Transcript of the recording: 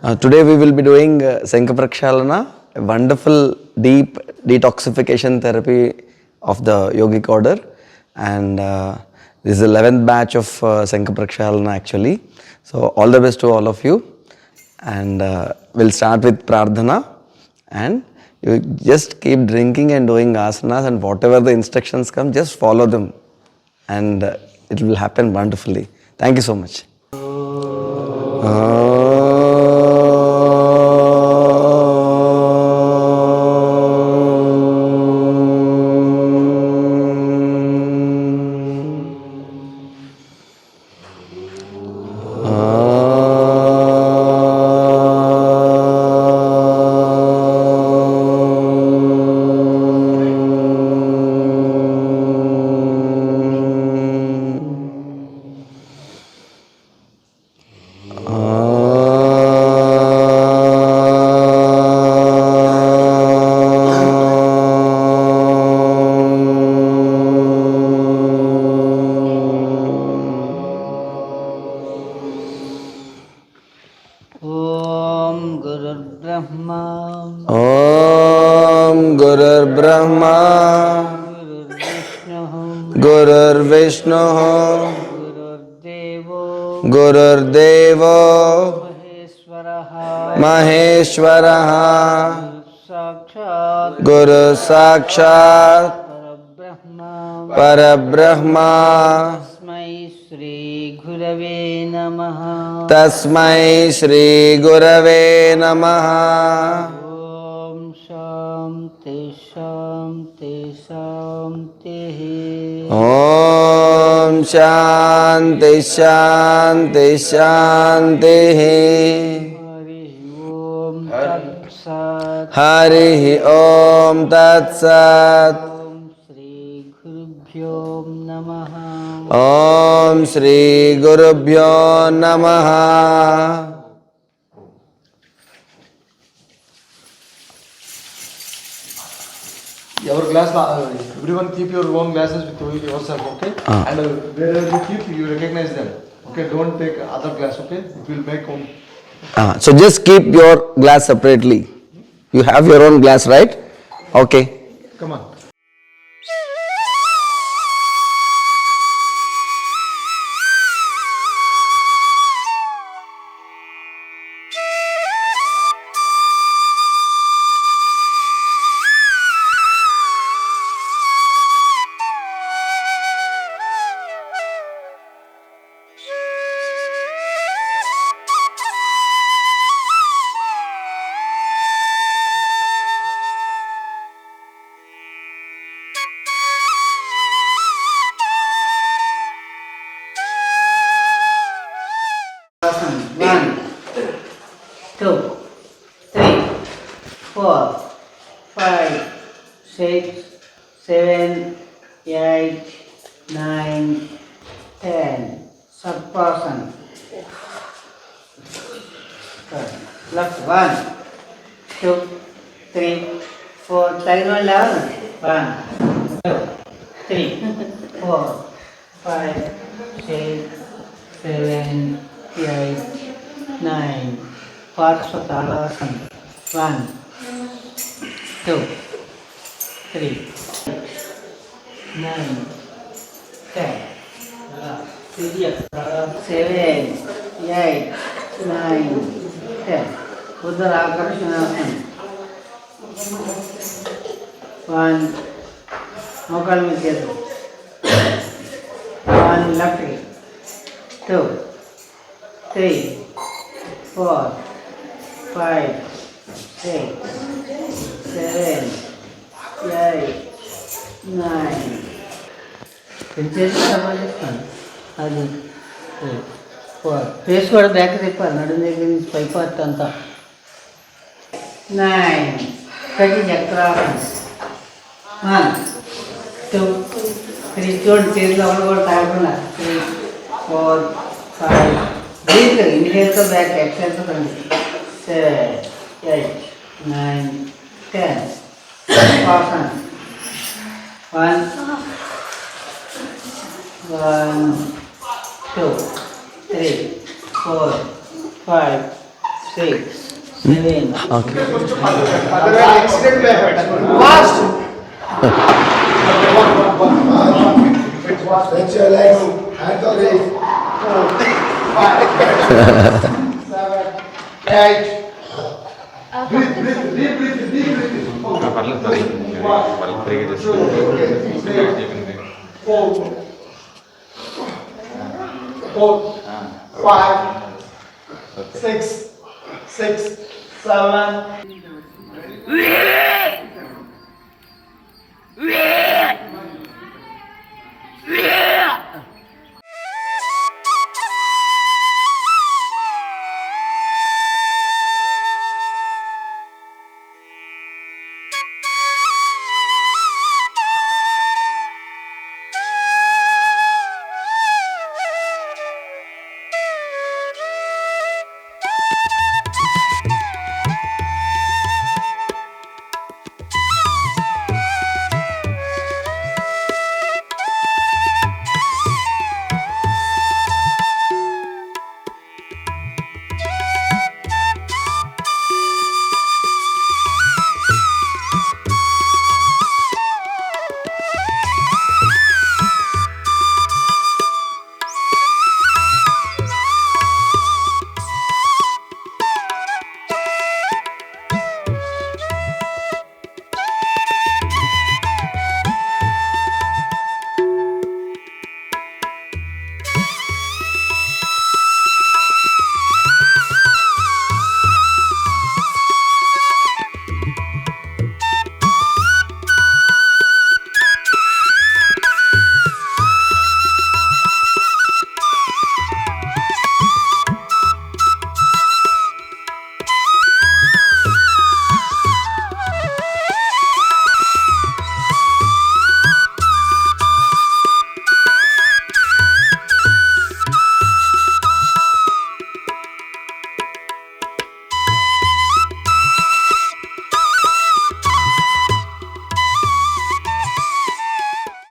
Today we will be doing Sankha Prakshalana, a wonderful deep detoxification therapy of the yogic order, and this is the 11th batch of Sankha Prakshalana actually. So all the best to all of you, and we'll start with Prardhana, and you just keep drinking and doing asanas, and whatever the instructions come, just follow them, and it will happen wonderfully. Thank you so much. Gururdevo Maheshwaraha Guru Sakshat Parabrahma Tasmai Shri Gurave Namaha. Om Shanti Shanti Shanti. Om Shanti Shanti Shanti. Hari Om Tat Sat. Om Shri Gurubhyo Namaha. Your glass, everyone keep your own glasses with yourself, okay? And wherever you keep, you recognize them. Okay, don't take other glass, okay? It will make one. So just keep your glass separately. You have your own glass, right? Okay. Come on. Left 1, 2, 3, 4. Time on down. 1, 2, 3, 4, 5, 6, 7, 8, 9. Satyanarayana. 1, 2, 3, 9, 10. 7, 8, 9, 10. Uddar Akarshana. 1. Mokal Mityadu. 1 left. 2, 3, 4, 5, 6, 7, 8, 9. Pinches అది 4. Face కూడా back తిప్పాలి, నడుము దగ్గర నుంచి పై part అంతా. 9. కటి చక్రాసన. 1, 2, 3. చూడండి చేతిలో కూడా తాగకుండా. 3, 4, 5. దీంట్లో ఇన్హేల్తో బ్యాక్, ఎక్సెల్తో రండి. 7, 8, 9, 10. ఆసన. 1, 2, 3, 4, 5, 6, 7. Okay. Fast. Stretch your legs. Hands on legs. 8. Breathe. పర్లేదు వాళ్ళకి ఫ్రీగా చేస్తారు 4, 5, 6, 7.